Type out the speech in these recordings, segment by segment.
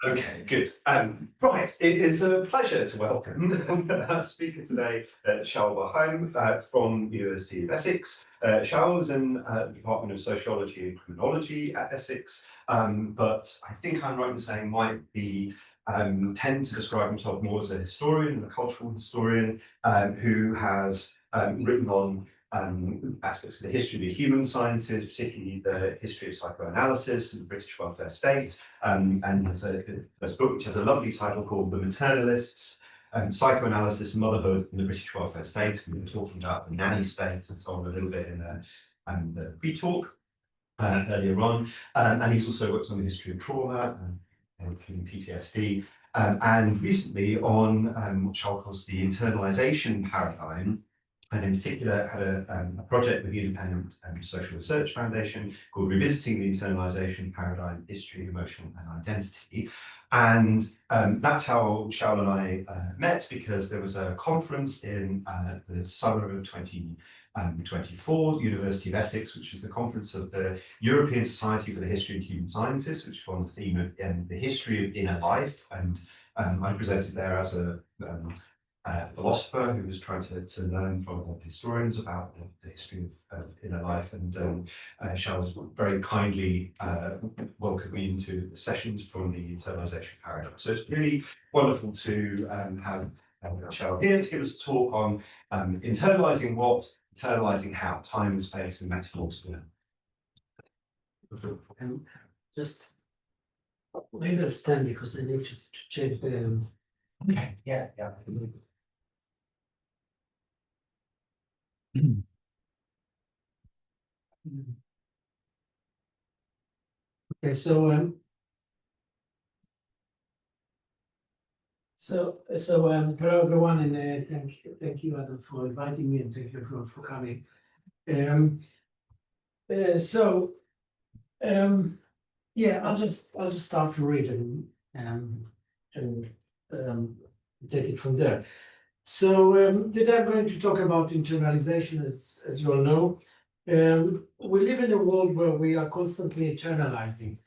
Okay, good. Right, it is a pleasure to welcome our speaker today, Shaul Haim from the University of Essex. Shaul is in the Department of Sociology and Criminology at Essex, but I think I'm right in saying might be tend to describe himself more as a historian, a cultural historian, who has written on aspects of the history of the human sciences, particularly the history of psychoanalysis and the British welfare state, and there's a book which has a lovely title called The Internalists, Psychoanalysis, Motherhood and the British Welfare State. And we were talking about the nanny state and so on a little bit in the pre-talk earlier on. And he's also worked on the history of trauma, including PTSD, and recently on what Shaul calls the internalization paradigm, and in particular had a project with the Independent Social Research Foundation called Revisiting the Internalization Paradigm, History, Emotion and Identity. And that's how Shaul and I met, because there was a conference in the summer of 2024, the University of Essex, which is the conference of the European Society for the History of Human Sciences, which was on the theme of the history of inner life. And I presented there as a philosopher who was trying to learn from historians about the history of inner life, and Shaul was very kindly welcomed me into the sessions from the internalization paradigm. So it's really wonderful to have Shaul here to give us a talk on internalizing what, internalizing how, time and space and metaphors. Just maybe I'll stand because I need to change the. Okay, yeah. Okay, so hello everyone, and thank you Adam for inviting me, and thank you everyone for coming. Yeah, I'll just start to read and take it from there. So today I'm going to talk about internalization, as you all know. We live in a world where we are constantly internalizing,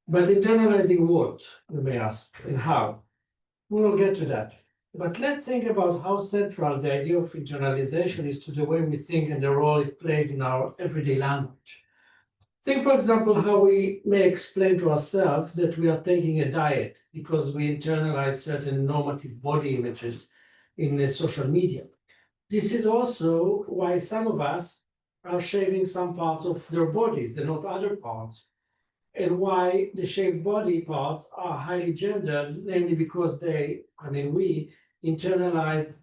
but internalizing what, you may ask, and how? We will get to that. But let's think about how central the idea of internalization is to the way we think and the role it plays in our everyday language. Think, for example, how we may explain to ourselves that we are taking a diet because we internalize certain normative body images in social media. This is also why some of us are shaving some parts of their bodies and not other parts, and why the shaved body parts are highly gendered, namely because we internalized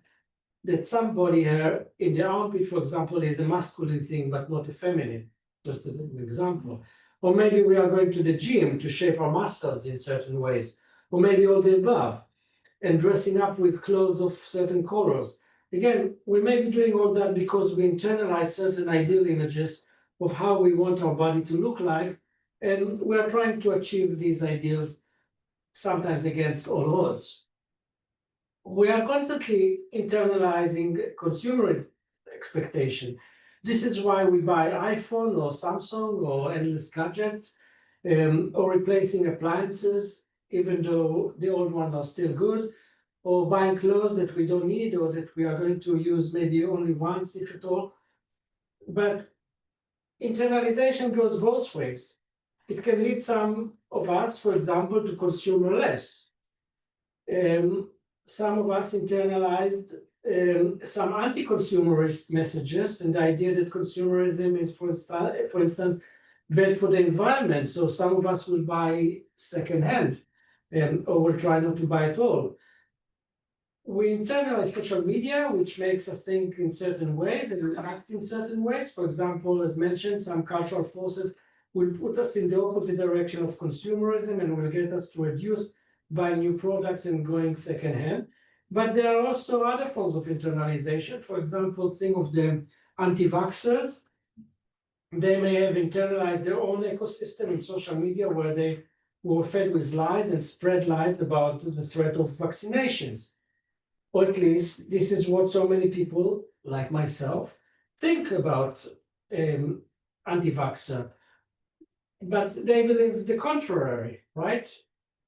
that some body hair in the armpit, for example, is a masculine thing, but not a feminine, just as an example. Or maybe we are going to the gym to shape our muscles in certain ways, or maybe all the above, and dressing up with clothes of certain colors. Again, we may be doing all that because we internalize certain ideal images of how we want our body to look like, and we are trying to achieve these ideals, sometimes against all odds. We are constantly internalizing consumer expectation. This is why we buy iPhone or Samsung or endless gadgets, or replacing appliances, even though the old ones are still good, or buying clothes that we don't need or that we are going to use maybe only once, if at all. But internalization goes both ways. It can lead some of us, for example, to consume less. Some of us internalized some anti-consumerist messages, and the idea that consumerism is, for instance, bad for the environment. So some of us will buy secondhand, or will try not to buy at all. We internalize social media, which makes us think in certain ways and act in certain ways. For example, as mentioned, some cultural forces will put us in the opposite direction of consumerism and will get us to reduce buying new products and going secondhand. But there are also other forms of internalization. For example, think of the anti-vaxxers. They may have internalized their own ecosystem in social media where they were fed with lies and spread lies about the threat of vaccinations. Or at least this is what so many people, like myself, think about anti-vaxxer. But they believe the contrary, right?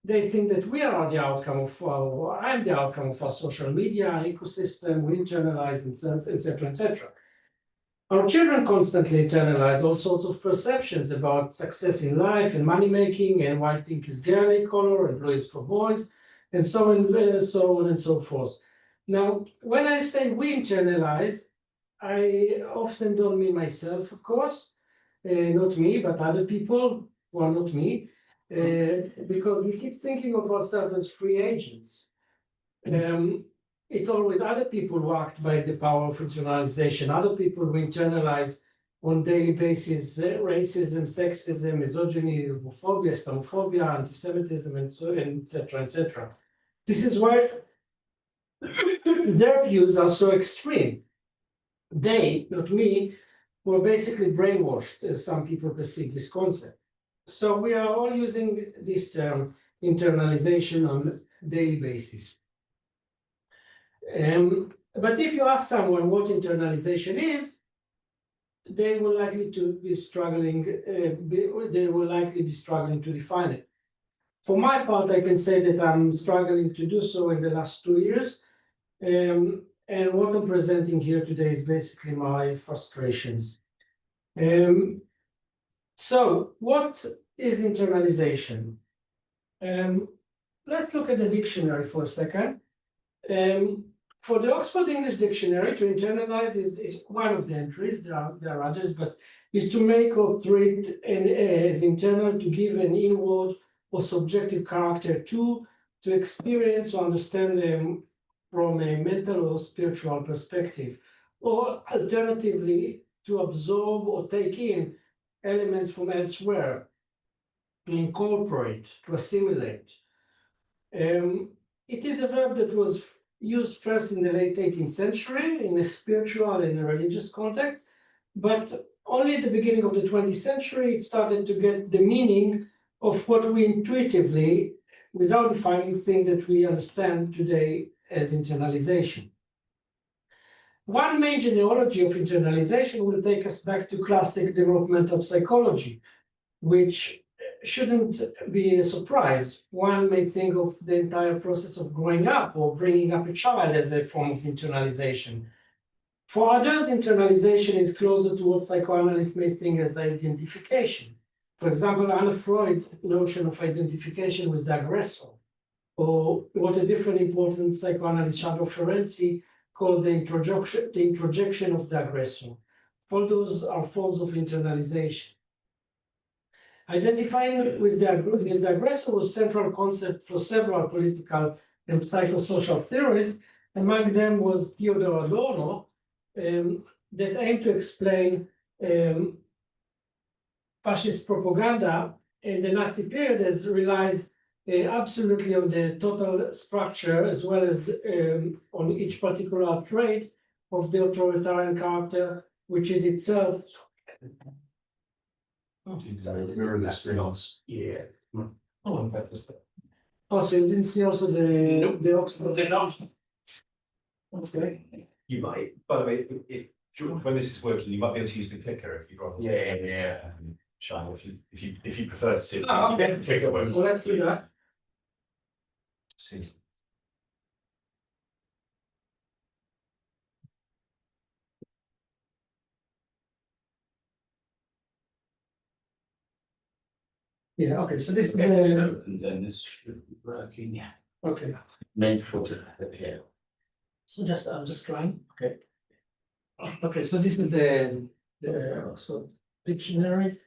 they think that we are the outcome of, or I'm the outcome of our social media ecosystem, we internalize, etc., etc. Our children constantly internalize all sorts of perceptions about success in life and money making, and why pink is girly color and blue is for boys, and so on and so forth. Now, when I say we internalize, I often don't mean myself, of course, not me, but other people who are not me, because we keep thinking of ourselves as free agents. It's always other people who act by the power of internalization, other people who internalize on daily basis racism, sexism, misogyny, homophobia, Islamophobia, anti-Semitism, and so on, etc., etc. This is why their views are so extreme. They, not me, were basically brainwashed, as some people perceive this concept. So we are all using this term internalization on a daily basis. But if you ask someone what internalization is, they will likely be struggling to define it. For my part, I can say that I'm struggling to do so in the last 2 years. And what I'm presenting here today is basically my frustrations. So what is internalization? Let's look at the dictionary for a second. For the Oxford English Dictionary, to internalize is one of the entries, there are others, but is to make or treat as internal, to give an inward or subjective character to experience or understand them from a mental or spiritual perspective, or alternatively, to absorb or take in elements from elsewhere, to incorporate, to assimilate. It is a verb that was used first in the late 18th century in a spiritual and a religious context, but only at the beginning of the 20th century it started to get the meaning of what we intuitively, without defining, think that we understand today as internalization. One main genealogy of internalization will take us back to classic developmental psychology, which shouldn't be a surprise. One may think of the entire process of growing up or bringing up a child as a form of internalization. For others, internalization is closer to what psychoanalysts may think as identification. For example, Anna Freud's notion of identification with the aggressor, or what a different important psychoanalyst, Shaul Ferenczi, called the introjection of the aggressor. All those are forms of internalization. Identifying with the aggressor was a central concept for several political and psychosocial theories. Among them was Theodor Adorno, that aimed to explain fascist propaganda in the Nazi period as relies absolutely on the total structure as well as on each particular trait of the authoritarian character, which is itself. Yeah. Oh, so you didn't see also Nope. the Oxford? Okay. You might, by the way, when this is working, you might be able to use the clicker if you'd rather. Yeah. Shaul, if you prefer to see. Okay. Clicker won't. So let's do that. See. Yeah, okay, so this is And then this should be working, yeah. okay. Main footer here. So I'm just trying. Okay. Okay, so this is the Oxford dictionary.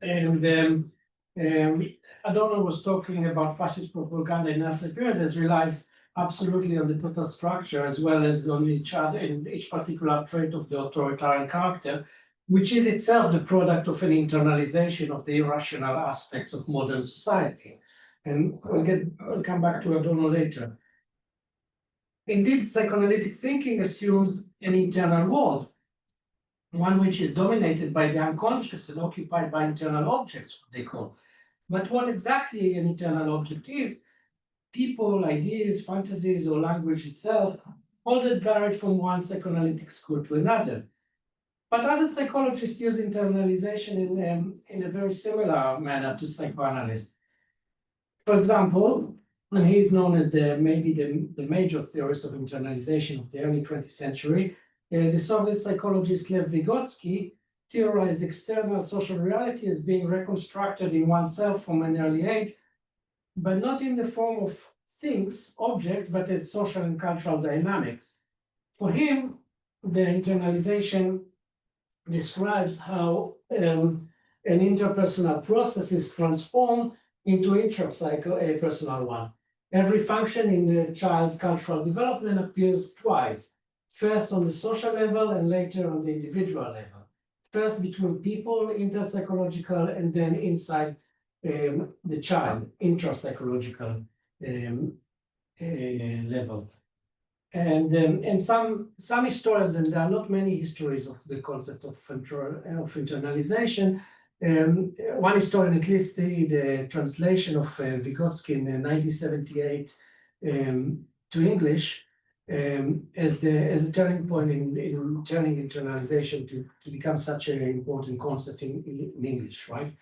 And Adorno was talking about fascist propaganda in Nazi period as relies absolutely on the total structure as well as on each other in each particular trait of the authoritarian character, which is itself the product of an internalization of the irrational aspects of modern society. And I'll come back to Adorno later. Indeed, psychoanalytic thinking assumes an internal world, one which is dominated by the unconscious and occupied by internal objects, what they call. But what exactly an internal object is, people, ideas, fantasies, or language itself, all that varied from one psychoanalytic school to another. But other psychologists use internalization in a very similar manner to psychoanalysts. For example, and he's known as maybe the major theorist of internalization of the early 20th century, the Soviet psychologist Lev Vygotsky theorized external social reality as being reconstructed in oneself from an early age, but not in the form of things, object, but as social and cultural dynamics. For him, the internalization describes how an interpersonal process is transformed into intrapersonal one. Every function in the child's cultural development appears twice, first on the social level and later on the individual level. First between people, interpsychological, and then inside the child, intrapsychological level. And some historians, and there are not many histories of the concept of internalization. One historian, at least the translation of Vygotsky in 1978 to English as a turning point in turning internalization to become such an important concept in English, right?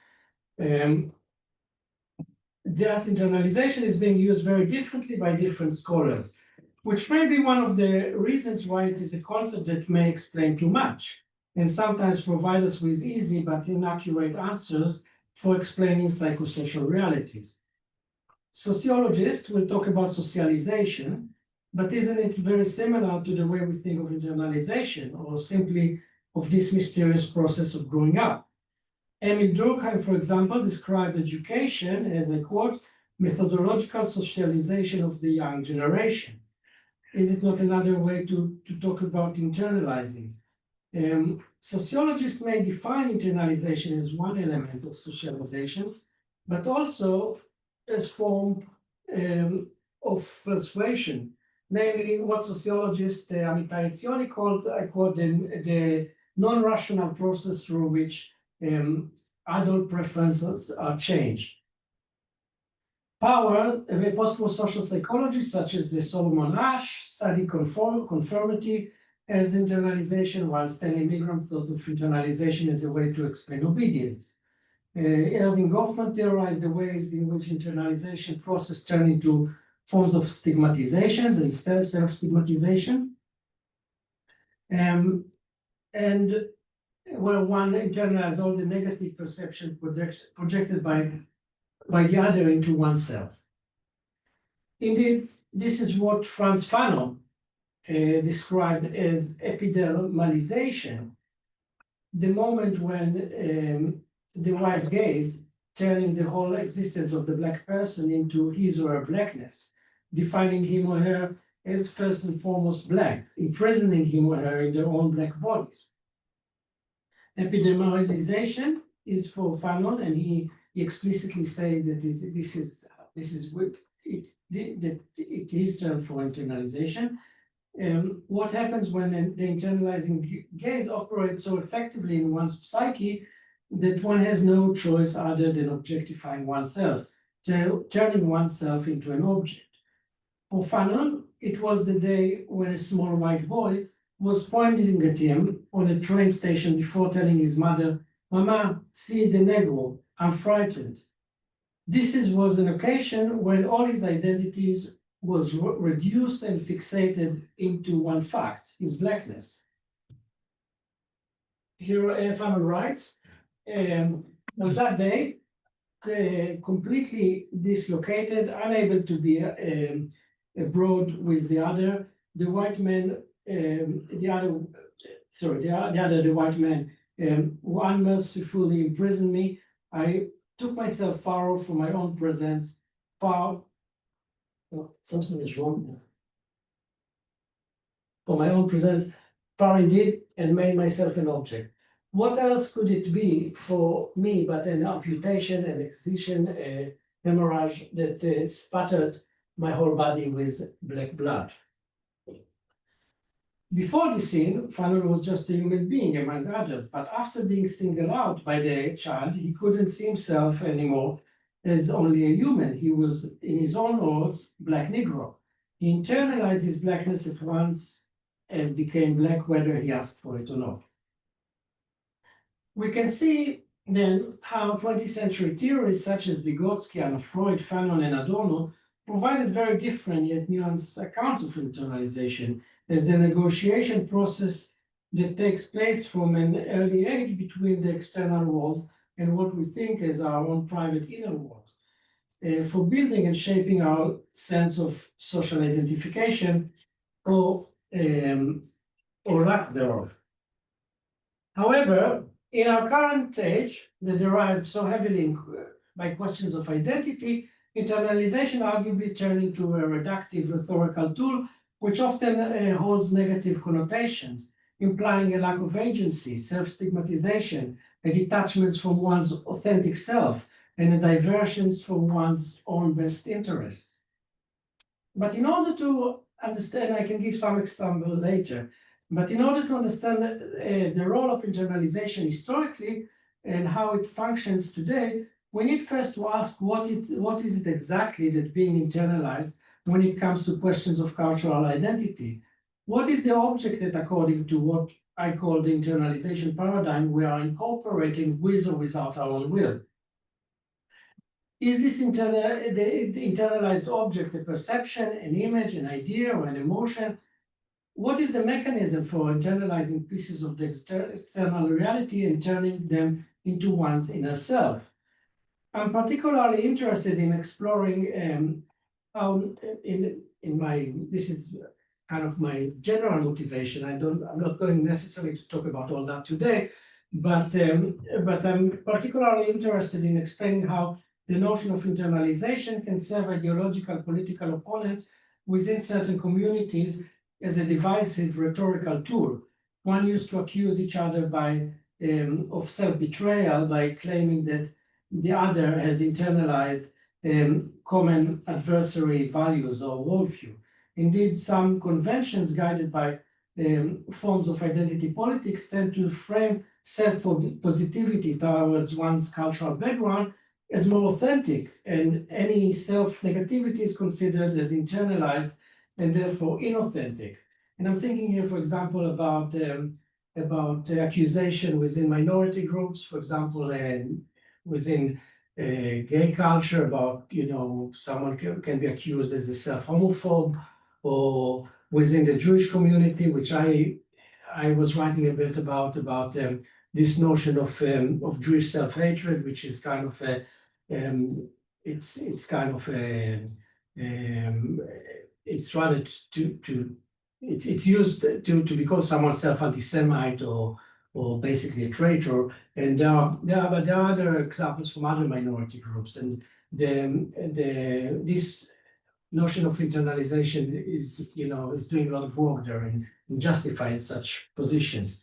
Thus, internalization is being used very differently by different scholars, which may be one of the reasons why it is a concept that may explain too much and sometimes provide us with easy but inaccurate answers for explaining psychosocial realities. Sociologists will talk about socialization, but isn't it very similar to the way we think of internalization, or simply of this mysterious process of growing up? Emil Durkheim, for example, described education as a, quote, methodological socialization of the young generation. Is it not another way to talk about internalizing? Sociologists may define internalization as one element of socialization, but also as form of persuasion, namely what sociologist Amitai Etzioni called, I quote, the non-rational process through which adult preferences are changed. Power, post-post social psychology, such as the Solomon Asch, study conformity as internalization, while Stanley Milgram thought of internalization as a way to explain obedience. Erving Goffman theorized the ways in which internalization process turn into forms of stigmatizations and self-stigmatization. And where one internalized all the negative perception projected by the other into oneself. Indeed, this is what Franz Fanon described as epidermalization, the moment when the white gaze turning the whole existence of the black person into his or her blackness, defining him or her as first and foremost black, imprisoning him or her in their own black bodies. Epidermalization is for Fanon, and he explicitly said that this is what it is termed for internalization. What happens when the internalizing gaze operates so effectively in one's psyche that one has no choice other than objectifying oneself, turning oneself into an object. For Fanon, it was the day when a small white boy was pointing at him on a train station before telling his mother, "Mama, see the Negro, I'm frightened." This was an occasion when all his identities was reduced and fixated into one fact, his blackness. Here, Fanon writes, on that day, completely dislocated, unable to be abroad with the other, the white man, the white man, unmercifully imprisoned me. I took myself far off from my own presence, something is wrong. For my own presence, far indeed, and made myself an object. What else could it be for me but an amputation, an excision, a hemorrhage that spattered my whole body with black blood? Before the scene, Fanon was just a human being among others, but after being singled out by the child, he couldn't see himself anymore as only a human. He was, in his own words, Black Negro. He internalized his blackness at once and became black whether he asked for it or not. We can see then how 20th century theories such as Vygotsky and Freud, Fanon, and Adorno provided very different yet nuanced accounts of internalization as the negotiation process that takes place from an early age between the external world and what we think as our own private inner world, for building and shaping our sense of social identification or lack thereof. However, in our current age, that derives so heavily by questions of identity, internalization arguably turned into a reductive rhetorical tool, which often holds negative connotations, implying a lack of agency, self-stigmatization, a detachment from one's authentic self, and a diversions from one's own best interests. But in order to understand, I can give some example later, but in order to understand the role of internalization historically and how it functions today, we need first to ask what is it exactly that being internalized when it comes to questions of cultural identity? What is the object that, according to what I call the internalization paradigm, we are incorporating with or without our own will? Is this the internalized object a perception, an image, an idea, or an emotion? What is the mechanism for internalizing pieces of the external reality and turning them into one's inner self? I'm particularly interested in exploring how this is kind of my general motivation. I'm not going necessarily to talk about all that today, but I'm particularly interested in explaining how the notion of internalization can serve ideological political opponents within certain communities as a divisive rhetorical tool. One used to accuse each other of self-betrayal by claiming that the other has internalized common adversary values or worldview. Indeed, some conventions guided by forms of identity politics tend to frame self-positivity towards one's cultural background as more authentic, and any self-negativity is considered as internalized and therefore inauthentic. And I'm thinking here, for example, about accusation within minority groups, for example, within gay culture, about someone can be accused as a self-homophobe, or within the Jewish community, which I was writing a bit about this notion of Jewish self-hatred, which is kind of it's rather it's used to be called someone self-anti-Semite or basically a traitor. And there are other examples from other minority groups, and this notion of internalization is doing a lot of work there in justifying such positions.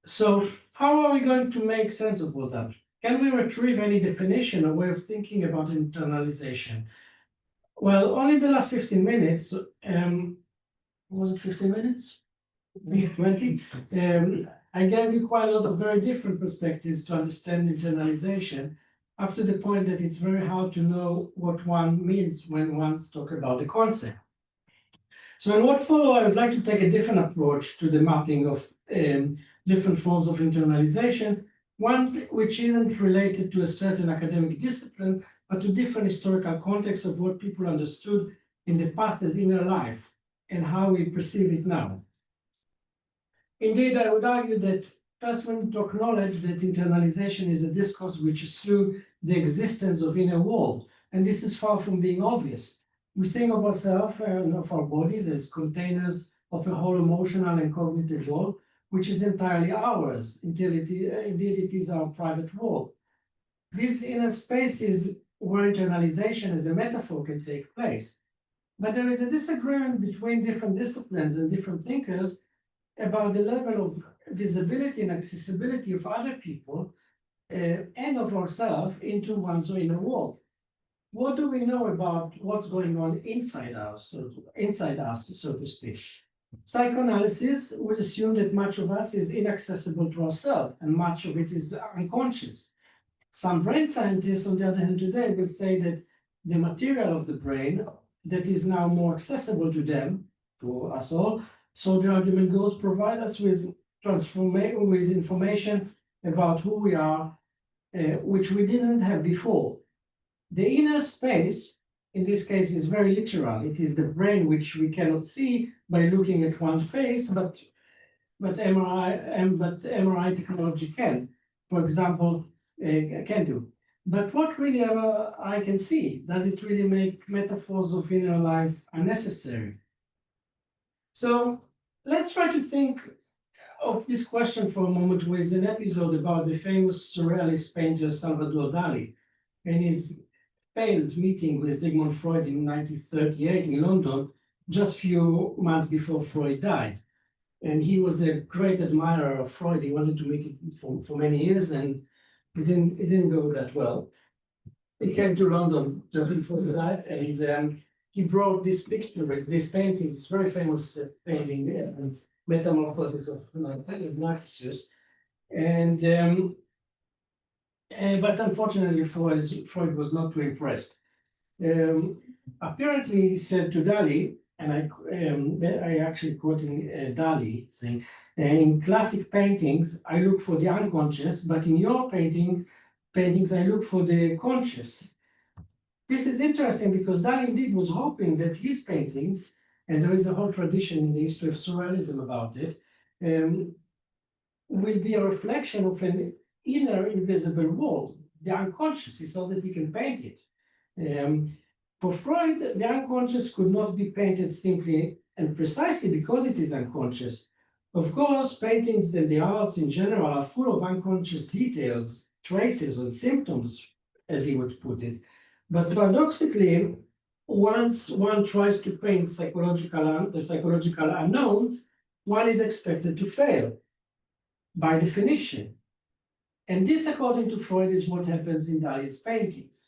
So how are we going to make sense of all that? Can we retrieve any definition or way of thinking about internalization? Well, only the last 15 minutes, was it 15 minutes? 20? I gave you quite a lot of very different perspectives to understand internalization, up to the point that it's very hard to know what one means when one's talking about the concept. So in what follow, I would like to take a different approach to the mapping of different forms of internalization, one which isn't related to a certain academic discipline, but to different historical contexts of what people understood in the past as inner life and how we perceive it now. Indeed, I would argue that first we need to acknowledge that internalization is a discourse which assumes the existence of inner world, and this is far from being obvious. We think of ourselves and of our bodies as containers of a whole emotional and cognitive world, which is entirely ours, until indeed it is our private world. These inner spaces where internalization as a metaphor can take place. But there is a disagreement between different disciplines and different thinkers about the level of visibility and accessibility of other people and of ourselves into one's inner world. What do we know about what's going on inside us, so to speak? Psychoanalysis would assume that much of us is inaccessible to ourselves, and much of it is unconscious. Some brain scientists, on the other hand, today will say that the material of the brain that is now more accessible to them, to us all, so the argument goes, provide us with information about who we are, which we didn't have before. The inner space, in this case, is very literal. It is the brain which we cannot see by looking at one face, but MRI technology can, for example, can do. But what really MRI can see? Does it really make metaphors of inner life unnecessary? So let's try to think of this question for a moment with an episode about the famous surrealist painter Salvador Dali and his failed meeting with Sigmund Freud in 1938 in London, just a few months before Freud died. And he was a great admirer of Freud. He wanted to meet him for many years, and it didn't go that well. He came to London just before he died, and he brought this picture, this painting, this very famous painting, Metamorphosis of Narcissus. But unfortunately, Freud was not too impressed. Apparently, he said to Dali, and I actually quoting Dali saying, in classic paintings, I look for the unconscious, but in your paintings, I look for the conscious. This is interesting because Dali indeed was hoping that his paintings, and there is a whole tradition in the history of surrealism about it, will be a reflection of an inner invisible world, the unconscious. He saw that he can paint it. For Freud, the unconscious could not be painted simply and precisely because it is unconscious. Of course, paintings and the arts in general are full of unconscious details, traces, and symptoms, as he would put it. But paradoxically, once one tries to paint the psychological unknown, one is expected to fail, by definition. And this, according to Freud, is what happens in Dali's paintings.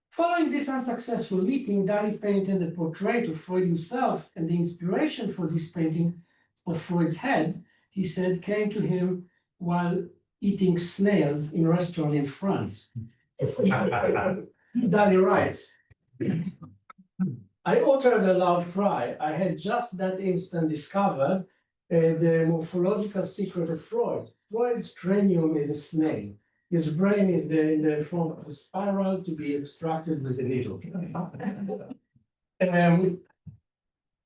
Following this unsuccessful meeting, Dali painted a portrait of Freud himself, and the inspiration for this painting of Freud's head, he said, came to him while eating snails in a restaurant in France. Dali writes, I uttered a loud cry. I had just that instant discovered the morphological secret of Freud. Freud's cranium is a snail. His brain is in the form of a spiral to be extracted with a needle.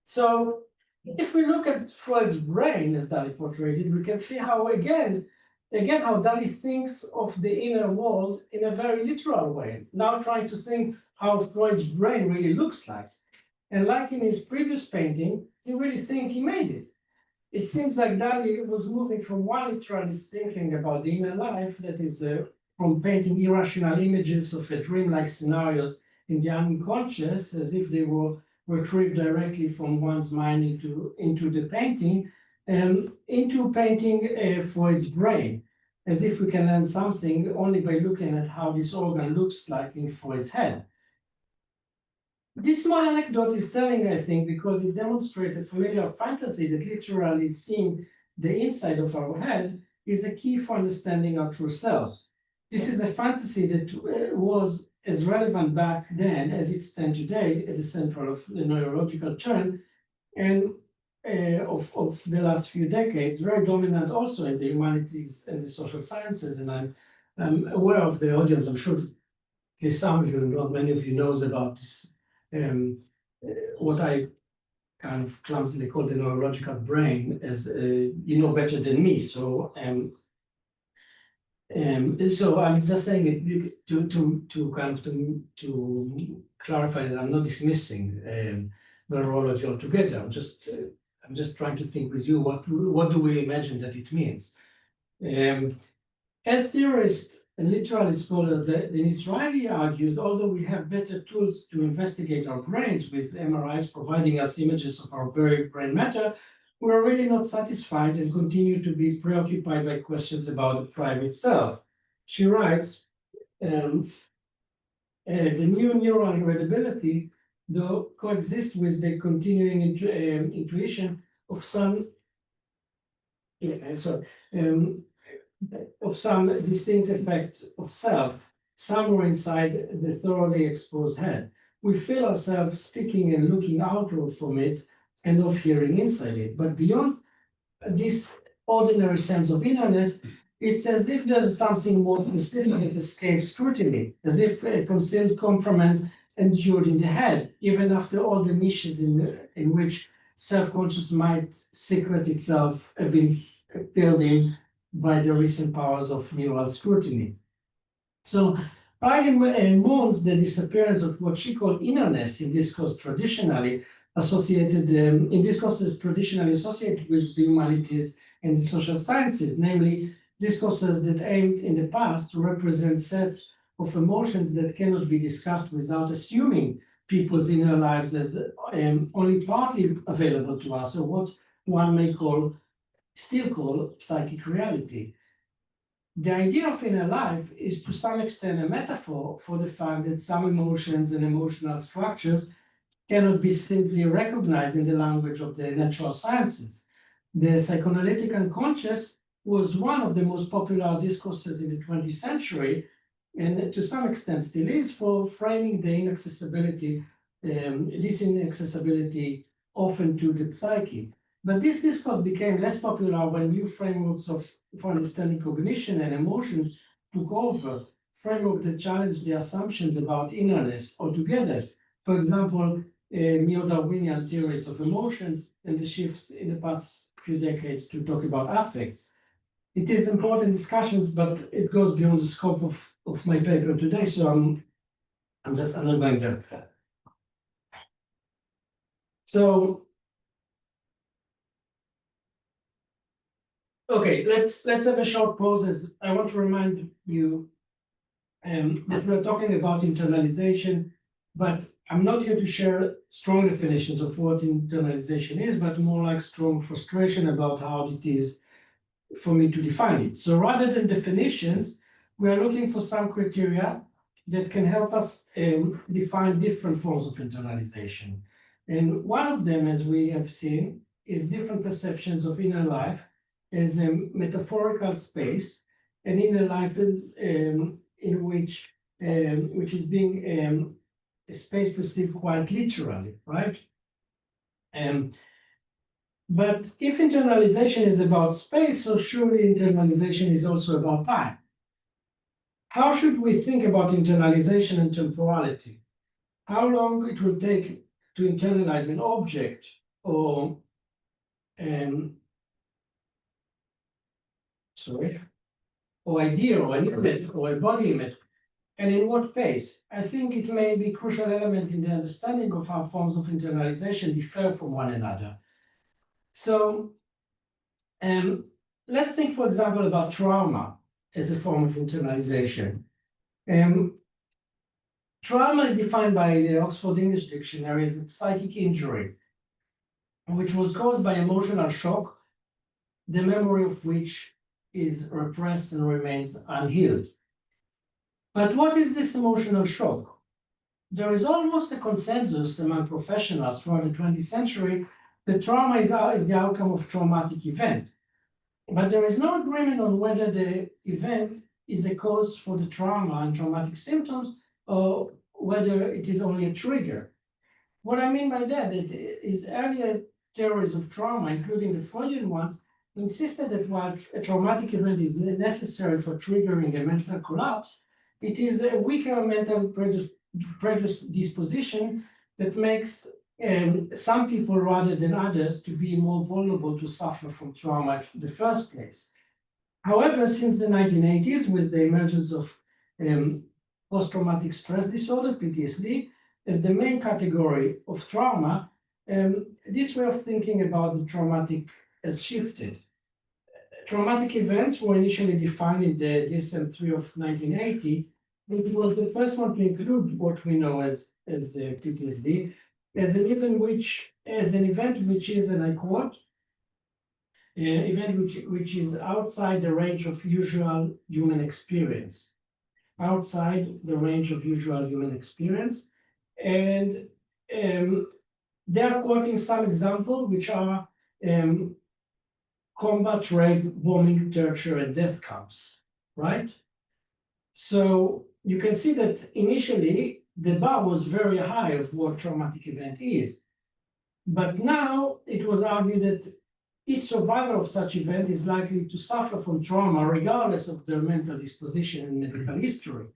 So if we look at Freud's brain as Dali portrayed it, we can see how again how Dali thinks of the inner world in a very literal way, now trying to think how Freud's brain really looks like. And like in his previous painting, you really think he made it. It seems like Dali was moving from one literalist thinking about the inner life, that is from painting irrational images of dreamlike scenarios in the unconscious, as if they were retrieved directly from one's mind into the painting, into painting Freud's brain, as if we can learn something only by looking at how this organ looks like in Freud's head. This small anecdote is telling, I think, because it demonstrated familiar fantasy that literally seeing the inside of our head is a key for understanding our true selves. This is a fantasy that was as relevant back then as it stands today at the center of the neurological turn and of the last few decades, very dominant also in the humanities and the social sciences. And I'm aware of the audience, I'm sure at least some of you, not many of you knows about this, what I kind of clumsily call the neurological brain, as you know better than me. So so I'm just saying it to clarify that I'm not dismissing neurology altogether. I'm just trying to think with you what do we imagine that it means. As theorist and literalist scholar, Denis Riley argues, although we have better tools to investigate our brains with MRIs providing us images of our brain matter, we're really not satisfied and continue to be preoccupied by questions about the private self. She writes, the new neural credibility, though, coexist with the continuing intuition of some distinct effect of self somewhere inside the thoroughly exposed head. We feel ourselves speaking and looking outward from it and of hearing inside it. But beyond this ordinary sense of innerness, it's as if there's something more specific that escapes scrutiny, as if a concealed compromise endured in the head, even after all the niches in which self-conscious might secret itself have been filled in by the recent powers of neural scrutiny. So Haim mourns the disappearance of what she called innerness in discourses traditionally associated with the humanities and the social sciences, namely discourses that aimed in the past to represent sets of emotions that cannot be discussed without assuming people's inner lives as only partly available to us, or what one may still call psychic reality. The idea of inner life is to some extent a metaphor for the fact that some emotions and emotional structures cannot be simply recognized in the language of the natural sciences. The psychoanalytic unconscious was one of the most popular discourses in the 20th century, and to some extent still is, for framing the this inaccessibility often to the psyche. But this discourse became less popular when new frameworks for understanding cognition and emotions took over, frameworks that challenged the assumptions about innerness altogether. For example, neo-Darwinian theories of emotions and the shift in the past few decades to talk about affects. It is important discussions, but it goes beyond the scope of my paper today, so I'm not going there. So, okay, let's have a short pause, as I want to remind you that we're talking about internalization, but I'm not here to share strong definitions of what internalization is, but more like strong frustration about how it is for me to define it. So rather than definitions, we are looking for some criteria that can help us define different forms of internalization. And one of them, as we have seen, is different perceptions of inner life as a metaphorical space, and inner life is in which is being a space perceived quite literally, right? But if internalization is about space, so surely internalization is also about time. How should we think about internalization and temporality? How long it will take to internalize an object or idea or an image or a body image, and in what pace? I think it may be a crucial element in the understanding of how forms of internalization differ from one another. So let's think, for example, about trauma as a form of internalization. Trauma is defined by the Oxford English Dictionary as a psychic injury, which was caused by emotional shock, the memory of which is repressed and remains unhealed. But what is this emotional shock? There is almost a consensus among professionals throughout the 20th century that trauma is the outcome of traumatic event. But there is no agreement on whether the event is a cause for the trauma and traumatic symptoms, or whether it is only a trigger. What I mean by that is earlier theories of trauma, including the Freudian ones, insisted that while a traumatic event is necessary for triggering a mental collapse, it is a weaker mental predisposition that makes some people rather than others to be more vulnerable to suffer from trauma in the first place. However, since the 1980s, with the emergence of post-traumatic stress disorder, PTSD, as the main category of trauma, this way of thinking about the traumatic has shifted. Traumatic events were initially defined in the DSM-3 of 1980, which was the first one to include what we know as PTSD, as an event which is, and I quote, event which is outside the range of usual human experience. Outside the range of usual human experience. And they are quoting some examples, which are combat, rape, bombing, torture, and death camps, right? So you can see that initially the bar was very high of what traumatic event is. But now it was argued that each survivor of such event is likely to suffer from trauma regardless of their mental disposition and medical history.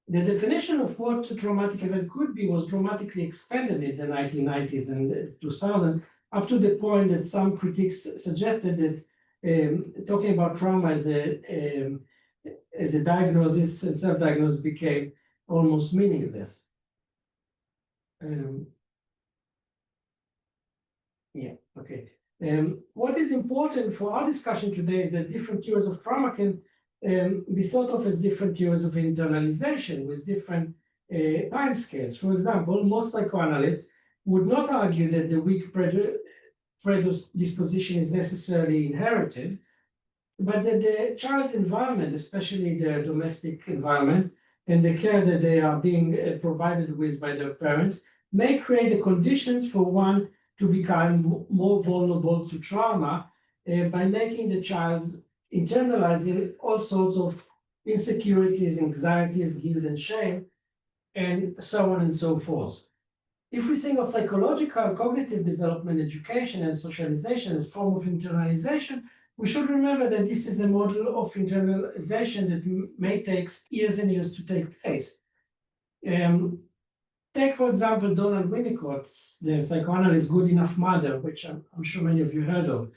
The definition of what a traumatic event could be was dramatically expanded in the 1990s and 2000, up to the point that some critics suggested that talking about trauma as a diagnosis and self-diagnosis became almost meaningless. What is important for our discussion today is that different theories of trauma can be thought of as different theories of internalization with different timescales. For example, most psychoanalysts would not argue that the weak predisposition is necessarily inherited, but that the child's environment, especially their domestic environment and the care that they are being provided with by their parents, may create the conditions for one to become more vulnerable to trauma by making the child internalizing all sorts of insecurities, anxieties, guilt, and shame, and so on and so forth. If we think of psychological, cognitive development, education, and socialization as a form of internalization, we should remember that this is a model of internalization that may take years and years to take place. Take, for example, Donald Winnicott's, the psychoanalyst Good Enough Mother, which I'm sure many of you heard of.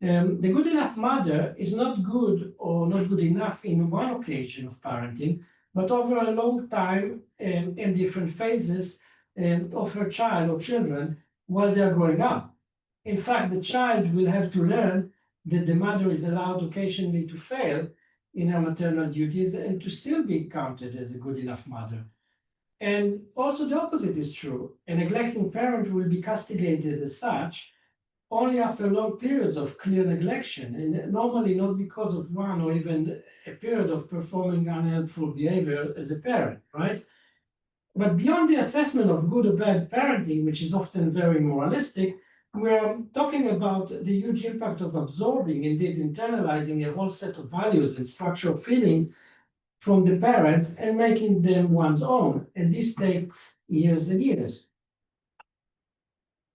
The good enough mother is not good or not good enough in one occasion of parenting, but over a long time in different phases of her child or children while they are growing up. In fact, the child will have to learn that the mother is allowed occasionally to fail in her maternal duties and to still be counted as a good enough mother. And also the opposite is true. A neglecting parent will be castigated as such only after long periods of clear neglection, and normally not because of one or even a period of performing unhelpful behavior as a parent, right? But beyond the assessment of good or bad parenting, which is often very moralistic, we're talking about the huge impact of absorbing, indeed internalizing a whole set of values and structural feelings from the parents and making them one's own. And this takes years and years.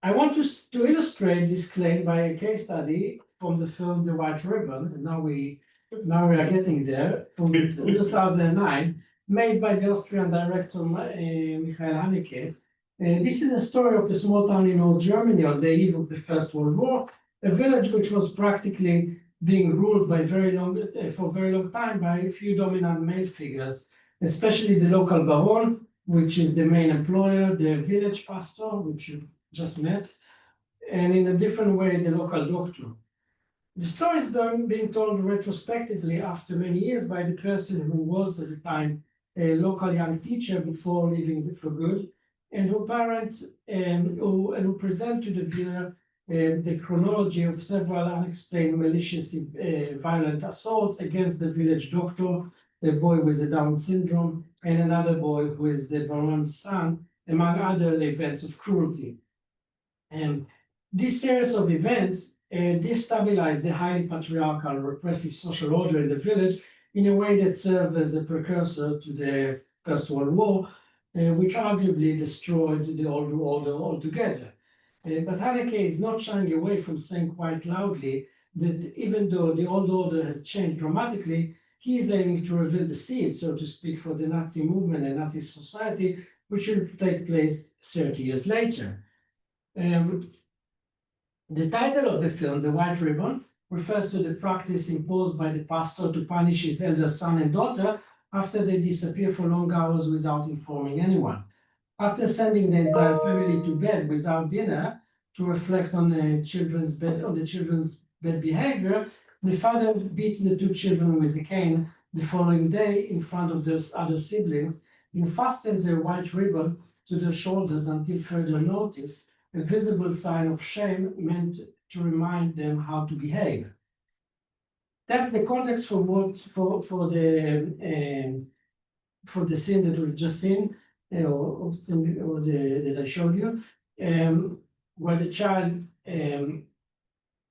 I want to illustrate this claim by a case study from the film The White Ribbon, and now we are getting there, from 2009, made by the Austrian director Michael Haneke. This is a story of a small town in North Germany on the eve of the First World War, a village which was practically being ruled by for a very long time by a few dominant male figures, especially the local baron, which is the main employer, the village pastor, which you've just met, and in a different way, the local doctor. The story is being told retrospectively after many years by the person who was at the time a local young teacher before leaving for good, and who who present to the viewer the chronology of several unexplained malicious violent assaults against the village doctor, a boy with a Down syndrome, and another boy who is the baron's son, among other events of cruelty. And this series of events destabilized the highly patriarchal, repressive social order in the village in a way that served as a precursor to the First World War, which arguably destroyed the old order altogether. But Haneke is not shying away from saying quite loudly that even though the old order has changed dramatically, he is aiming to reveal the seed, so to speak, for the Nazi movement and Nazi society, which will take place 30 years later. The title of the film, The White Ribbon, refers to the practice imposed by the pastor to punish his elder son and daughter after they disappear for long hours without informing anyone. After sending the entire family to bed without dinner to reflect on the children's bad behavior, the father beats the two children with a cane the following day in front of their other siblings and fastens a white ribbon to their shoulders until further notice, a visible sign of shame meant to remind them how to behave. That's the context for the scene that we've just seen, that I showed you, where the child,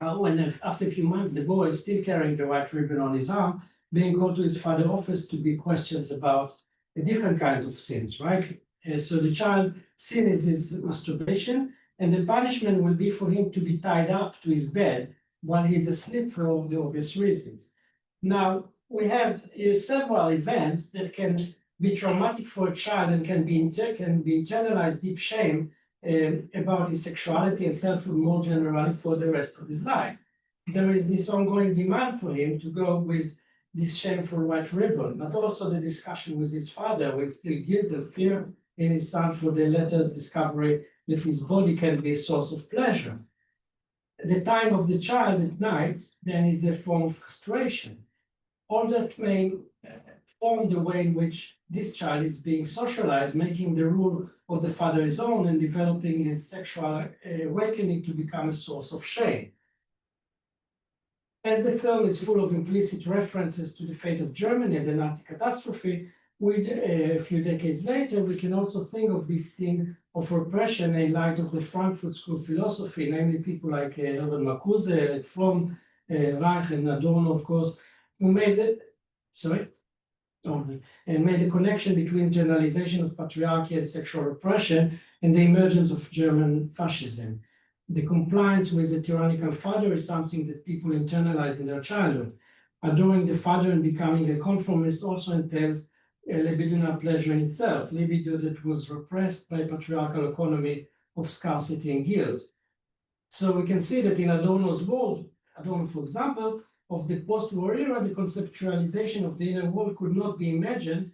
after a few months, the boy is still carrying the white ribbon on his arm, being called to his father's office to be questioned about the different kinds of sins, right? So the child sin is his masturbation, and the punishment will be for him to be tied up to his bed while he's asleep for all the obvious reasons. Now, we have several events that can be traumatic for a child and can be internalized deep shame about his sexuality and selfhood more generally for the rest of his life. There is this ongoing demand for him to go with this shameful white ribbon, but also the discussion with his father with still guilt and fear in his son for the latter's discovery that his body can be a source of pleasure. The time of the child at night then is a form of frustration. All that may form the way in which this child is being socialized, making the rule of the father his own and developing his sexual awakening to become a source of shame. As the film is full of implicit references to the fate of Germany and the Nazi catastrophe, with a few decades later, we can also think of this scene of repression in light of the Frankfurt School philosophy, namely people like Herbert Marcuse, like Fromm, Reich, and Adorno, of course, who made it, and made a connection between internalization of patriarchy and sexual repression and the emergence of German fascism. The compliance with a tyrannical father is something that people internalize in their childhood. Adoring the father and becoming a conformist also entails a libidinal pleasure in itself, libido that was repressed by a patriarchal economy of scarcity and guilt. So we can see that in Adorno's world, Adorno, for example, of the post-war era, the conceptualization of the inner world could not be imagined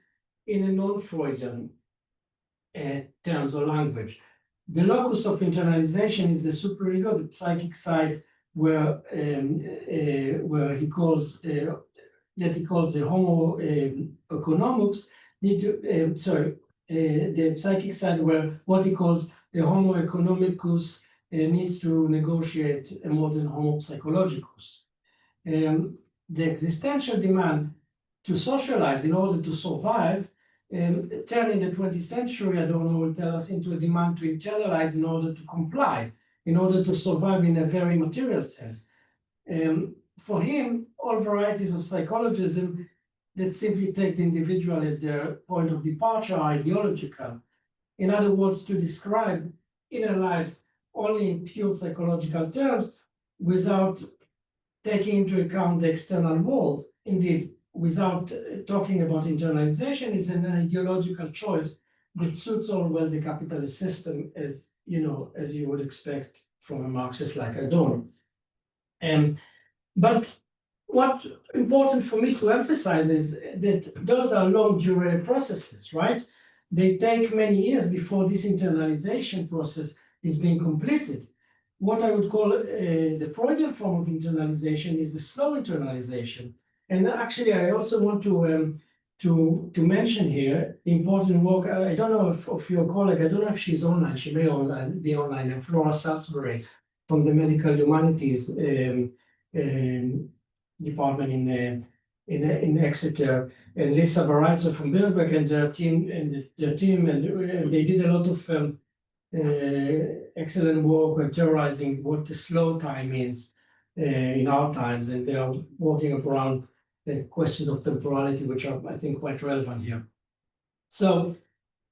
in a non-Freudian terms or language. The locus of internalization is the superego, the psychic side, where he calls the homo economicus, the psychic side where what he calls the homo economicus needs to negotiate a modern homo psychologicus. The existential demand to socialize in order to survive turned in the 20th century, Adorno will tell us, into a demand to internalize in order to comply, in order to survive in a very material sense. For him, all varieties of psychologism that simply take the individual as their point of departure are ideological. In other words, to describe inner lives only in pure psychological terms without taking into account the external world, indeed, without talking about internalization, is an ideological choice that suits all well the capitalist system, as you would expect from a Marxist like Adorno. But what's important for me to emphasize is that those are long-duration processes, right? They take many years before this internalization process is being completed. What I would call the Freudian form of internalization is the slow internalization. And actually, I also want to mention here the important work. I don't know if your colleague, I don't know if she's online. She may be online. And Flora Salisbury from the Medical Humanities department in Exeter, and Lisa Barazzo from Birkbeck and their team, and they did a lot of excellent work on theorizing what the slow time means in our times, and they are working around the questions of temporality, which are, I think, quite relevant here. So,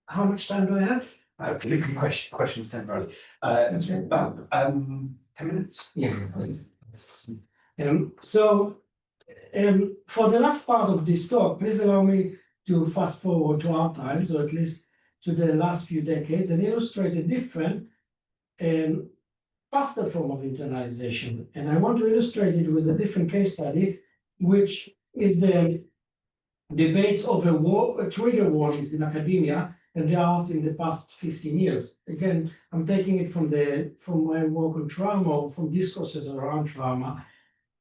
how much time do I have? Good question temporarily. Okay. About 10 minutes. Yeah. For the last part of this talk, please allow me to fast forward to our times, or at least to the last few decades, and illustrate a different faster form of internalization. And I want to illustrate it with a different case study, which is the debates over trigger warnings in academia and the arts in the past 15 years. Again, I'm taking it from my work on trauma, or from discourses around trauma.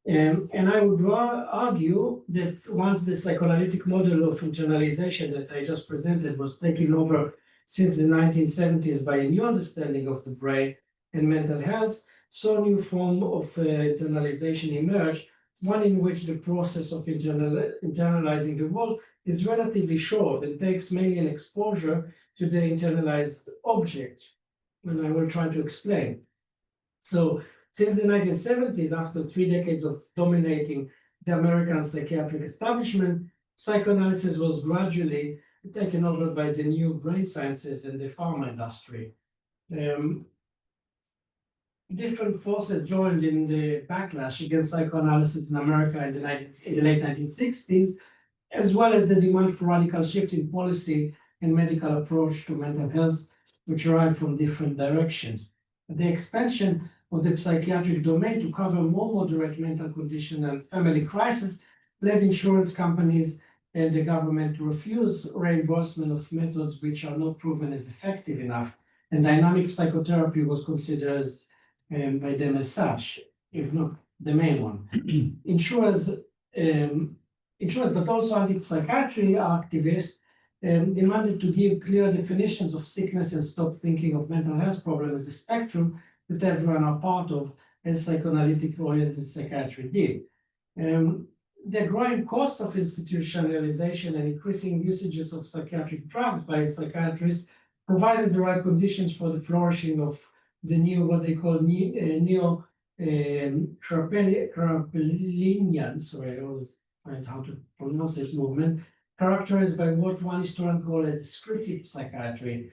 And I would argue that once the psychoanalytic model of internalization that I just presented was taken over since the 1970s by a new understanding of the brain and mental health, so a new form of internalization emerged, one in which the process of internalizing the world is relatively short and takes mainly an exposure to the internalized object, and I will try to explain. So, since the 1970s, after 3 decades of dominating the American psychiatric establishment, psychoanalysis was gradually taken over by the new brain sciences and the pharma industry. different forces joined in the backlash against psychoanalysis in America in the late 1960s, as well as the demand for radical shift in policy and medical approach to mental health, which arrived from different directions. The expansion of the psychiatric domain to cover more moderate mental condition and family crisis led insurance companies and the government to refuse reimbursement of methods which are not proven as effective enough. And dynamic psychotherapy was considered by them as such, if not the main one. Insurers, but also anti-psychiatry activists demanded to give clear definitions of sickness and stop thinking of mental health problems as a spectrum that everyone are part of, as psychoanalytic-oriented psychiatry did. The growing cost of institutionalization and increasing usages of psychiatric drugs by psychiatrists provided the right conditions for the flourishing of the new, what they call neo-Kraepelinian, sorry, I always find how to pronounce this movement, characterized by what one historian called a descriptive psychiatry.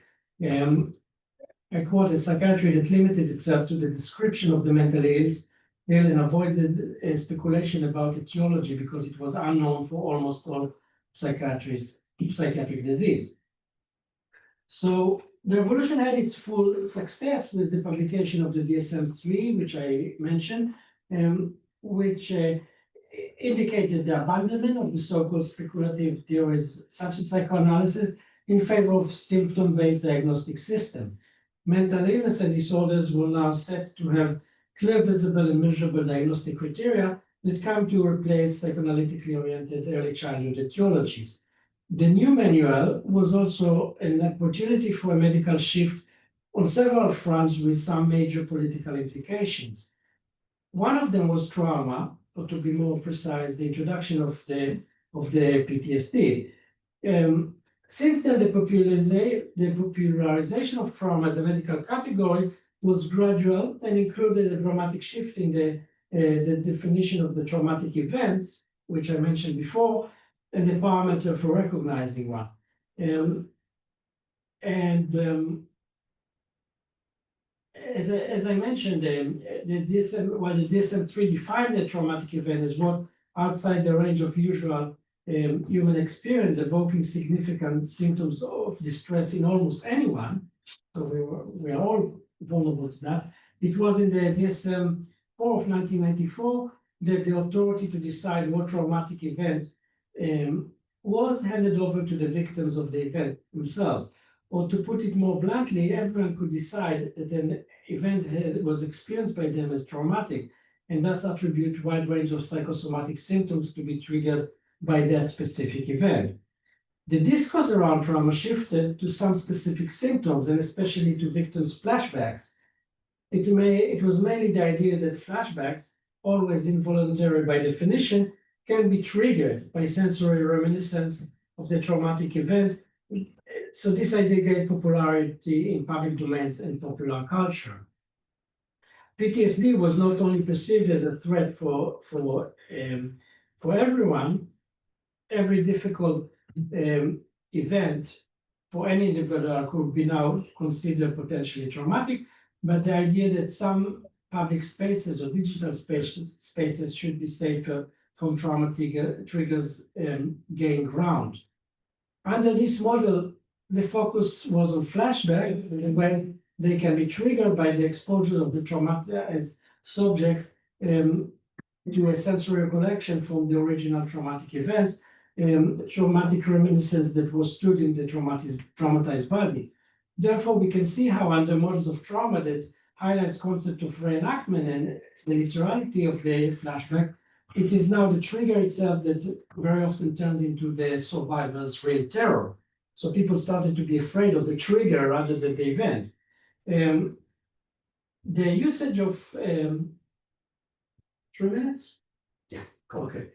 I quote, a psychiatry that limited itself to the description of the mental ills and avoided speculation about etiology because it was unknown for almost all psychiatric disease. So the revolution had its full success with the publication of the DSM-3, which I mentioned, which indicated the abandonment of the so-called speculative theories such as psychoanalysis in favor of symptom-based diagnostic system. Mental illness and disorders were now set to have clear, visible, and measurable diagnostic criteria that come to replace psychoanalytically oriented early childhood etiologies. The new manual was also an opportunity for a medical shift on several fronts with some major political implications. One of them was trauma, or to be more precise, the introduction of the PTSD. Since then, the popularization of trauma as a medical category was gradual and included a dramatic shift in the definition of the traumatic events, which I mentioned before, and the parameter for recognizing one. As I mentioned, the DSM-3 defined the traumatic event as what outside the range of usual human experience, evoking significant symptoms of distress in almost anyone. So we are all vulnerable to that. It was in the DSM-4 of 1994 that the authority to decide what traumatic event was handed over to the victims of the event themselves. Or to put it more bluntly, everyone could decide that an event was experienced by them as traumatic, and thus attribute a wide range of psychosomatic symptoms to be triggered by that specific event. The discourse around trauma shifted to some specific symptoms, and especially to victims' flashbacks. It was mainly the idea that flashbacks, always involuntary by definition, can be triggered by sensory reminiscence of the traumatic event. So this idea gained popularity in public domains and popular culture. PTSD was not only perceived as a threat for everyone. Every difficult event for any individual could be now considered potentially traumatic, but the idea that some public spaces or digital spaces should be safer from traumatic triggers gain ground. Under this model, the focus was on flashback, when they can be triggered by the exposure of the traumatized subject to a sensory recollection from the original traumatic events, traumatic reminiscence that was stored in the traumatized body. Therefore, we can see how under models of trauma that highlights concept of reenactment and the literality of the flashback, it is now the trigger itself that very often turns into the survivor's real terror. So people started to be afraid of the trigger rather than the event. The usage of 3 minutes? Yeah, okay.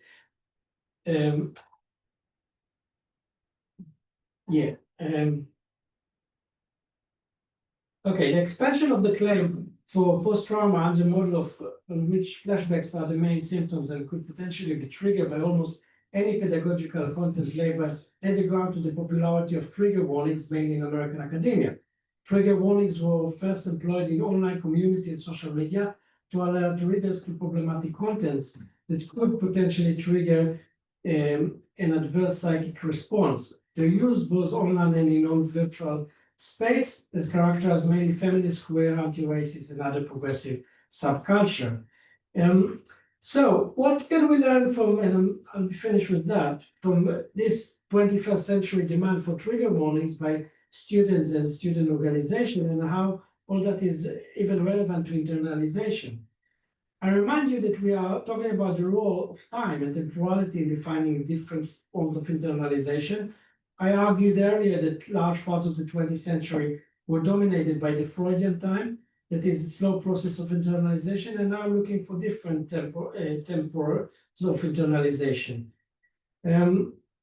Okay, the expansion of the claim for post-trauma under model of in which flashbacks are the main symptoms and could potentially be triggered by almost any pedagogical content label led the ground to the popularity of trigger warnings, mainly in American academia. Trigger warnings were first employed in online community and social media to alert readers to problematic contents that could potentially trigger an adverse psychic response. Their use both online and in non-virtual space is characterized mainly feminist, queer, anti-racist, and other progressive subculture. So what can we learn from, and I'll be finished with that, from this 21st century demand for trigger warnings by students and student organizations, and how all that is even relevant to internalization? I remind you that we are talking about the role of time and temporality in defining different forms of internalization. I argued earlier that large parts of the 20th century were dominated by the Freudian time, that is a slow process of internalization, and now looking for different tempors of internalization.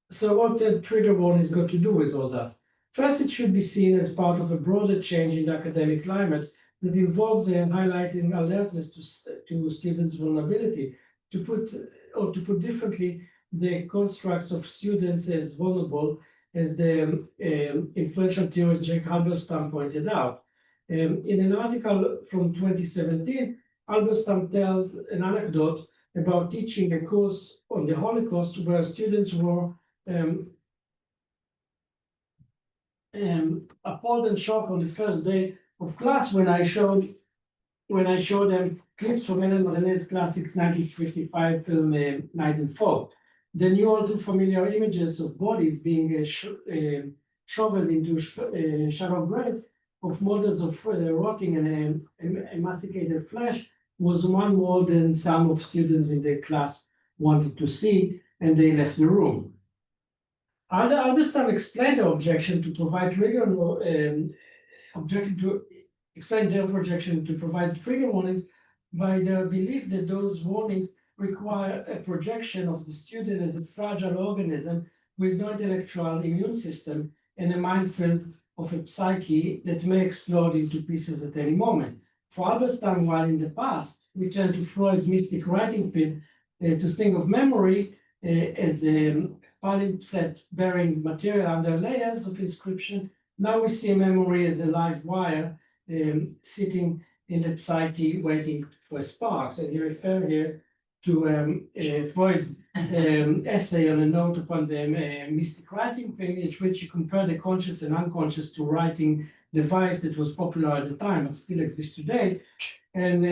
So what the trigger warning has got to do with all that? First, it should be seen as part of a broader change in the academic climate that involves highlighting alertness to students' vulnerability. To put differently, the constructs of students as vulnerable, as the influential theorist Jack Halberstam pointed out. In an article from 2017, Halberstam tells an anecdote about teaching a course on the Holocaust where students were appalled and shocked on the first day of class when I showed them clips from Helen René's classic 1955 film Night and Fog. They knew all too familiar images of bodies being shoveled into shallow grave, of models of rotting and emaciated flesh, was one more than some of students in the class wanted to see, and they left the room. Halberstam explained the objection to provide trigger warnings by their belief that those warnings require a projection of the student as a fragile organism with no intellectual immune system and a minefield of a psyche that may explode into pieces at any moment. For Halberstam, while in the past we turned to Freud's mystic writing pin to think of memory as a palimpsest bearing material under layers of inscription, now we see memory as a live wire sitting in the psyche waiting for sparks. And you refer here to Freud's essay on a note upon the mystic writing pin, in which he compared the conscious and unconscious to writing device that was popular at the time and still exists today. And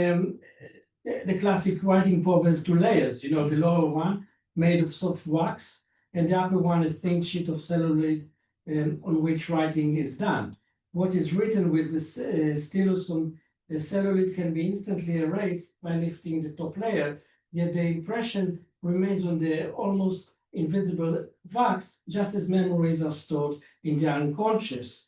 the classic writing probe has two layers, the lower one made of soft wax, and the upper one a thin sheet of celluloid on which writing is done. What is written with the stylus on the celluloid can be instantly erased by lifting the top layer, yet the impression remains on the almost invisible wax, just as memories are stored in the unconscious.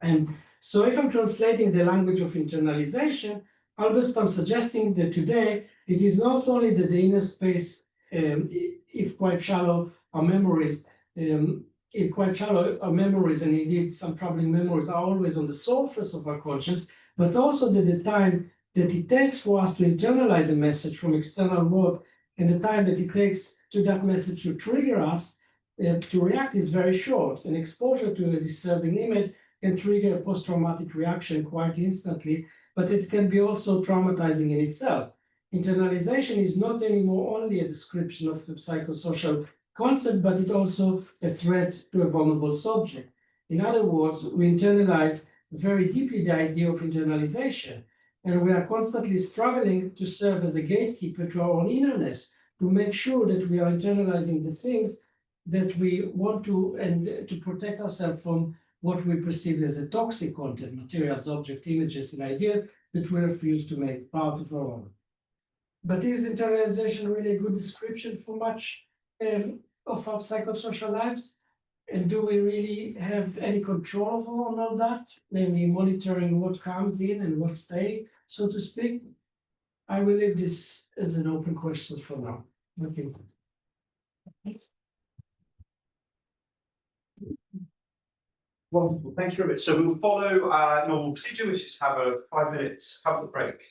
And so if I'm translating the language of internalization, Halberstam suggesting that today it is not only that the inner space, if quite shallow, our memories, and indeed some troubling memories are always on the surface of our conscience, but also that the time that it takes for us to internalize a message from external world and the time that it takes to that message to trigger us to react is very short. An exposure to a disturbing image can trigger a post-traumatic reaction quite instantly, but it can be also traumatizing in itself. Internalization is not anymore only a description of the psychosocial concept, but it also a threat to a vulnerable subject. In other words, we internalize very deeply the idea of internalization, and we are constantly struggling to serve as a gatekeeper to our own innerness, to make sure that we are internalizing the things that we want to, and to protect ourselves from what we perceive as a toxic content, materials, objects, images, and ideas that we refuse to make part of our own. But is internalization really a good description for much of our psychosocial lives? And do we really have any control over all that? Namely, monitoring what comes in and what stays, so to speak? I will leave this as an open question for now. Okay. Wonderful, thank you very much. So we will follow our normal procedure, which is to have a 5 minutes cover break.